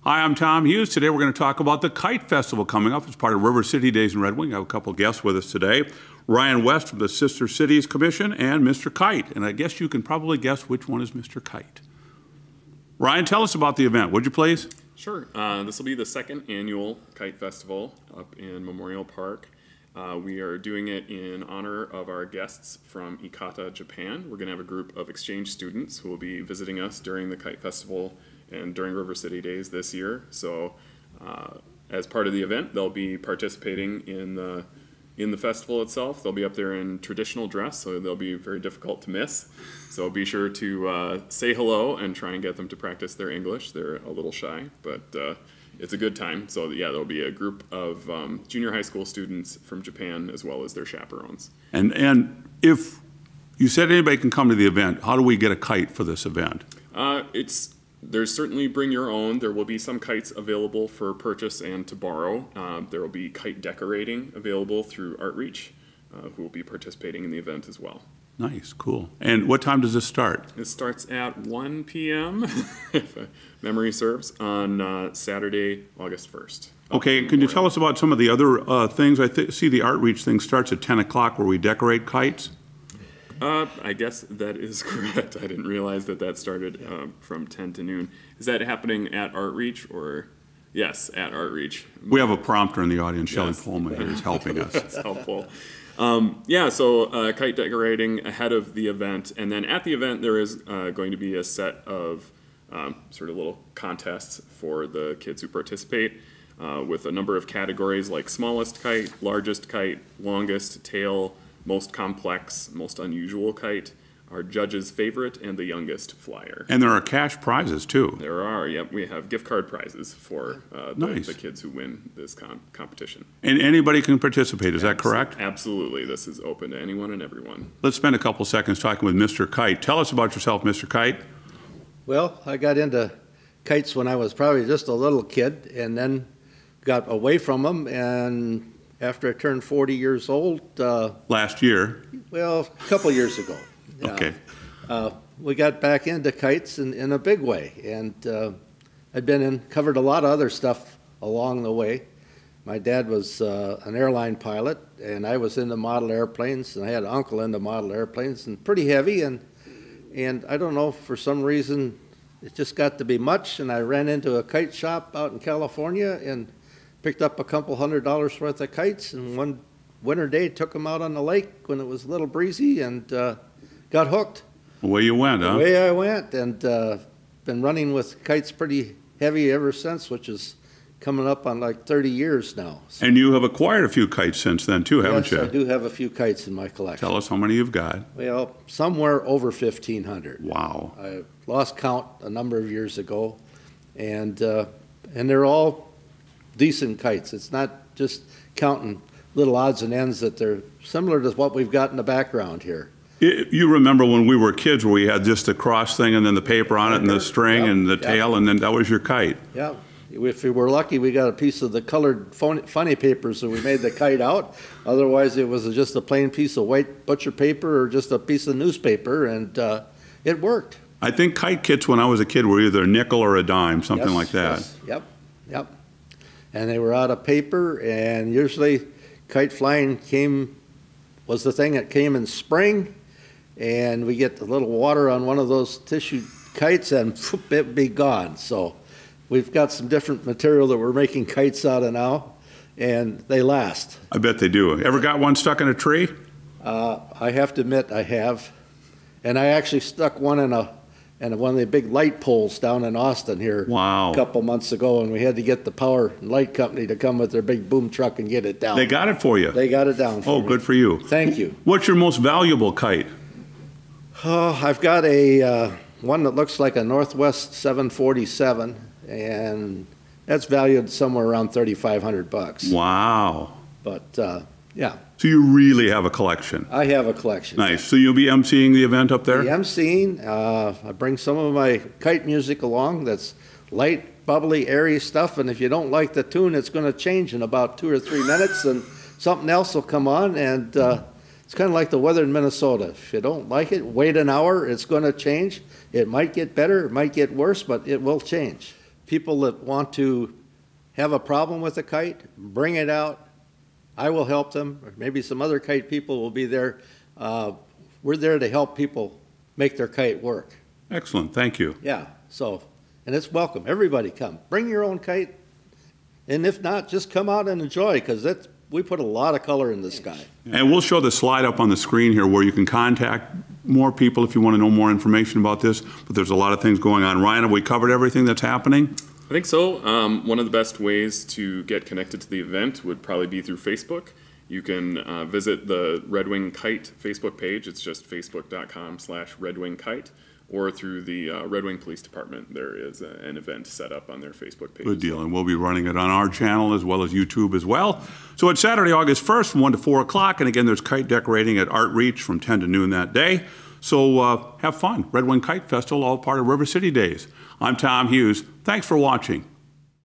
Hi, I'm Tom Hughes. Today we're going to talk about the Kite Festival coming up as part of River City Days in Red Wing. I have a couple of guests with us today. Ryan West from the Sister Cities Commission and Mr. Kite. And I guess you can probably guess which one is Mr. Kite. Ryan, tell us about the event, would you please? Sure. This will be the second annual Kite Festival up in Memorial Park. We are doing it in honor of our guests from Ikata, Japan. We're going to have a group of exchange students who will be visiting us during the Kite Festival and during River City Days this year. So as part of the event, they'll be participating in the festival itself. They'll be up there in traditional dress, so they'll be very difficult to miss. So be sure to say hello and try and get them to practice their English. They're a little shy, but it's a good time. So yeah, there'll be a group of junior high school students from Japan as well as their chaperones. And if you said anybody can come to the event, how do we get a kite for this event? There's certainly bring your own. There will be some kites available for purchase and to borrow. There will be kite decorating available through Artreach, who will be participating in the event as well. Nice, cool. And what time does this start? It starts at 1 p.m., if memory serves, on Saturday, August 1st. Okay, can you tell us about some of the other things? I see the Artreach thing starts at 10 o'clock where we decorate kites. I guess that is correct. I didn't realize that started from 10 to noon. Is that happening at Artreach or? Yes, at Artreach. We have a prompter in the audience, Shelley Yes. Pullman, who is helping us. That's helpful. Yeah, so kite decorating ahead of the event. And then at the event, there is going to be a set of sort of little contests for the kids who participate with a number of categories like smallest kite, largest kite, longest tail, most complex, most unusual kite, our judge's favorite, and the youngest flyer. And there are cash prizes, too. There are, yep. We have gift card prizes for the kids who win this competition. And anybody can participate, is that correct? Absolutely. This is open to anyone and everyone. Let's spend a couple seconds talking with Mr. Kite. Tell us about yourself, Mr. Kite. Well, I got into kites when I was probably just a little kid and then got away from them, and after I turned 40 years old. Last year? Well, a couple years ago. Okay. We got back into kites in a big way, and I'd covered a lot of other stuff along the way. My dad was an airline pilot, and I was into model airplanes, and I had an uncle into model airplanes, and pretty heavy, and I don't know, for some reason, it just got to be much, and I ran into a kite shop out in California, and picked up a couple $100 worth of kites, and one winter day took them out on the lake when it was a little breezy, and got hooked. Away you went, huh? Away I went, and been running with kites pretty heavy ever since, which is coming up on like 30 years now. So. And you have acquired a few kites since then, too, haven't you? Yes, I do have a few kites in my collection. Tell us how many you've got. Well, somewhere over 1,500. Wow. I lost count a number of years ago, and they're all decent kites. It's not just counting little odds and ends, that they're similar to what we've got in the background here. You remember when we were kids where we had just the cross thing and then the paper on it and the string and the tail, and then that was your kite. Yeah. If we were lucky, we got a piece of the colored funny paper, so we made the kite out. Otherwise, it was just a plain piece of white butcher paper or just a piece of newspaper, and it worked. I think kite kits when I was a kid were either a nickel or a dime, something like that. Yes. Yep. And they were out of paper, and usually kite flying was the thing that came in spring, and we get a little water on one of those tissue kites and it'd be gone. So we've got some different material that we're making kites out of now, and they last. I bet they do. Ever got one stuck in a tree? I have to admit I have. And I actually stuck one in one of the big light poles down in Austin here Wow. a couple months ago, and we had to get the power and light company to come with their big boom truck and get it down. They got it for you? They got it down for me. Oh, good for you. Thank you. What's your most valuable kite? Oh, I've got a one that looks like a Northwest 747, and that's valued somewhere around $3,500. Wow. But yeah. So you really have a collection. I have a collection. Nice. So you'll be emceeing the event up there? The emceeing, I bring some of my kite music along that's light, bubbly, airy stuff, and if you don't like the tune, it's going to change in about 2 or 3 minutes, and something else will come on, and it's kind of like the weather in Minnesota. If you don't like it, wait an hour, it's going to change. It might get better, it might get worse, but it will change. people that want to have a problem with a kite, bring it out. I will help them, or maybe some other kite people will be there. We're there to help people make their kite work. Excellent, thank you. Yeah, so, and it's welcome. Everybody come. Bring your own kite, and if not, just come out and enjoy, because we put a lot of color in the sky. And we'll show the slide up on the screen here where you can contact more people if you want to know more information about this, but there's a lot of things going on. Ryan, have we covered everything that's happening? I think so. One of the best ways to get connected to the event would probably be through Facebook. You can visit the Red Wing Kite Facebook page. It's just facebook.com/redwingkite, or through the Red Wing Police Department. There is an event set up on their Facebook page. Good deal, and we'll be running it on our channel as well as YouTube as well. So it's Saturday, August 1st from 1 to 4 o'clock, and again, there's kite decorating at Art Reach from 10 to noon that day. So have fun. Red Wing Kite Festival, all part of River City Days. I'm Tom Hughes. Thanks for watching.